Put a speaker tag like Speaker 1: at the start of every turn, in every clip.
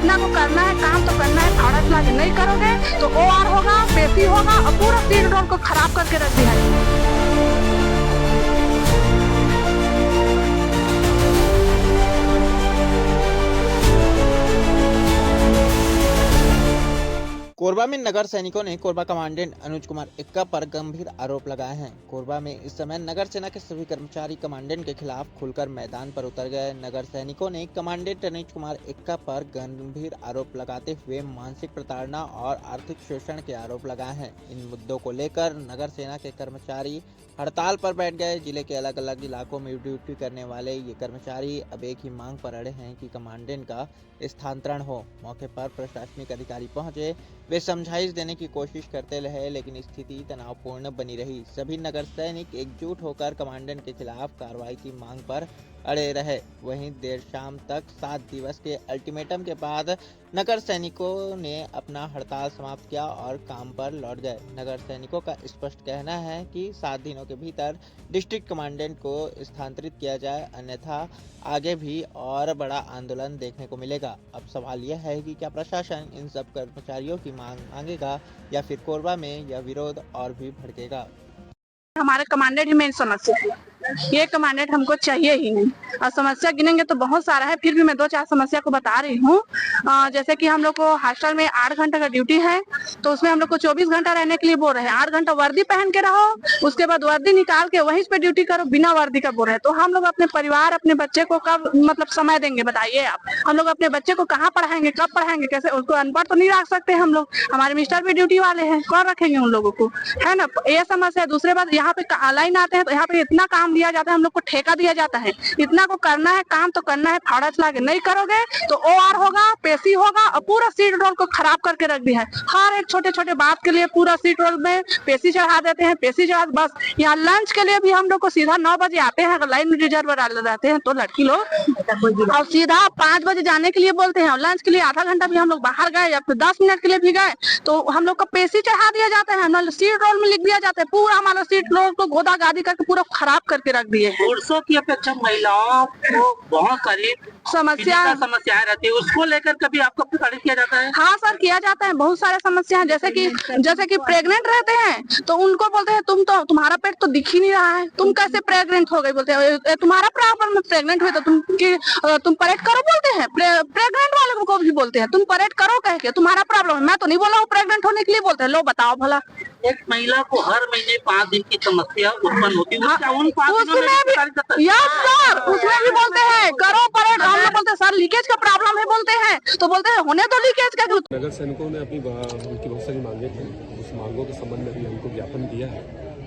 Speaker 1: इतना को करना है, काम तो करना है। फाड़ा चला के नहीं करोगे तो OR होगा, पेशी होगा और पूरा सीट रोड को खराब करके रख दिया है।
Speaker 2: कोरबा में नगर सैनिकों ने कोरबा कमांडेंट अनुज कुमार इक्का पर गंभीर आरोप लगाए हैं। कोरबा में इस समय नगर सेना के सभी कर्मचारी कमांडेंट के खिलाफ खुलकर मैदान पर उतर गए। नगर सैनिकों ने कमांडेंट अनुज कुमार इक्का पर गंभीर आरोप लगाते हुए मानसिक प्रताड़ना और आर्थिक शोषण के आरोप लगाए हैं। इन मुद्दों को लेकर नगर सेना के कर्मचारी हड़ताल पर बैठ गए। जिले के अलग अलग इलाकों में ड्यूटी करने वाले ये कर्मचारी अब एक ही मांग पर अड़े हैं कि कमांडेंट का स्थानांतरण हो। मौके पर प्रशासनिक अधिकारी पहुंचे, वे समझाइश देने की कोशिश करते रहे, लेकिन स्थिति तनावपूर्ण बनी रही। सभी नगर सैनिक एकजुट होकर कमांडेंट के खिलाफ कार्रवाई की मांग पर अड़े रहे। वहीं देर शाम तक 7 दिवस के अल्टीमेटम के बाद नगर सैनिकों ने अपना हड़ताल समाप्त किया और काम पर लौट गए। नगर सैनिकों का स्पष्ट कहना है कि 7 दिनों के भीतर डिस्ट्रिक्ट कमांडेंट को स्थानांतरित किया जाए, अन्यथा आगे भी और बड़ा आंदोलन देखने को मिलेगा। अब सवाल यह है कि क्या प्रशासन इन सब कर्मचारियों की मांग मांगेगा या फिर कोरबा में यह विरोध और भी भड़केगा।
Speaker 1: हमारे कमांडेंट ही मेन समस्या है, ये कमांडेंट हमको चाहिए ही नहीं। और समस्या गिनेंगे तो बहुत सारा है, फिर भी मैं 2-4 समस्या को बता रही हूँ। जैसे कि हम लोग को हॉस्टल में 8 घंटे का ड्यूटी है, तो उसमें हम लोग को 24 घंटा रहने के लिए बोल रहे हैं। 8 घंटा वर्दी पहन के रहो, उसके बाद वर्दी निकाल के वहीं पे ड्यूटी करो, बिना वर्दी का बोल रहे हैं। तो हम लोग अपने परिवार, अपने बच्चे को कब मतलब समय देंगे बताइए आप। हम लोग अपने बच्चे को कहाँ पढ़ाएंगे, कब पढ़ाएंगे, कैसे? उसको अनपढ़ तो नहीं रख सकते हम लोग। हमारे मिस्टर भी ड्यूटी वाले हैं, कौन रखेंगे उन लोगों को, है ना? ये समस्या है। दूसरे बात, यहाँ पे लाइन आते हैं तो यहाँ पे इतना काम दिया जाता है, हम लोग को ठेका दिया जाता है। इतना को करना है, काम तो करना है। फाड़ा चला के नहीं करोगे तो OR होगा, पेशी होगा और पूरा सीट रोड को खराब करके रख दिया है। हर एक छोटे-छोटे बात के लिए पूरा सीट रोड में पेशी चढ़ा देते हैं, पेशी चढ़ा। बस यहाँ लंच के लिए भी हम लोग को सीधा 9 बजे आते हैं, अगर लाइन में रिजर्व रहते हैं तो लड़की लोग, और सीधा 5 बजे जाने के लिए बोलते हैं। और लंच के लिए आधा घंटा भी हम लोग बाहर गए या फिर 10 मिनट के लिए भी गए तो हम लोग का पेशी चढ़ा दिया जाता है। हम सीट रोड में लिख दिया जाता है, पूरा हमारा सीट रोड को गोदा गादी करके पूरा खराब करके रख दिए हैं।
Speaker 3: पुरुषों की अपेक्षा महिलाओं को बहुत सारी समस्याएं रहती है, उसको लेकर कभी आपको प्रताड़ित किया जाता है?
Speaker 1: हाँ सर, किया जाता है। बहुत सारे समस्या है, जैसे कि प्रेग्नेंट रहते हैं तो उनको बोलते हैं तुम्हारा पेट तो दिख ही नहीं रहा है, तुम कैसे प्रेग्नेंट हो गई? बोलते हैं तुम्हारा प्रॉब्लम, प्रेग्नेंट हुई तो तुम परेड करो बोलते हैं। प्रेग्नेंट वाले को भी बोलते हैं तुम परेड करो, कह के तुम्हारा प्रॉब्लम है। मैं तो नहीं बोला हूँ प्रेग्नेंट होने के लिए बोलते हैं। लो बताओ भला,
Speaker 3: एक महिला को हर महीने 5 दिन की समस्या उत्पन्न होती है, क्या उन 5 दिनों में
Speaker 1: सर उसमें भी बोलते हैं करो परेड। हम लोग बोलते हैं सर लीकेज का प्रॉब्लम है, बोलते हैं तो बोलते हैं होने तो लीकेज का।
Speaker 4: नगर सैनिकों ने उनकी बहुत सारी मांगे थी, उस मांगों के संबंध में भी हमको ज्ञापन दिया है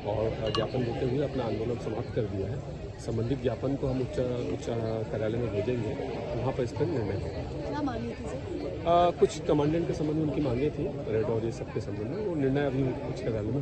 Speaker 4: और ज्ञापन देते हुए अपना आंदोलन समाप्त कर दिया है। संबंधित ज्ञापन को हम उच्च कार्यालय में भेजेंगे, वहाँ पर इस पर निर्णय होगा। कुछ कमांडेंट के संबंध में उनकी मांगे थी, रेड और ये सब के संबंध में वो निर्णय अभी उच्च कार्यालय में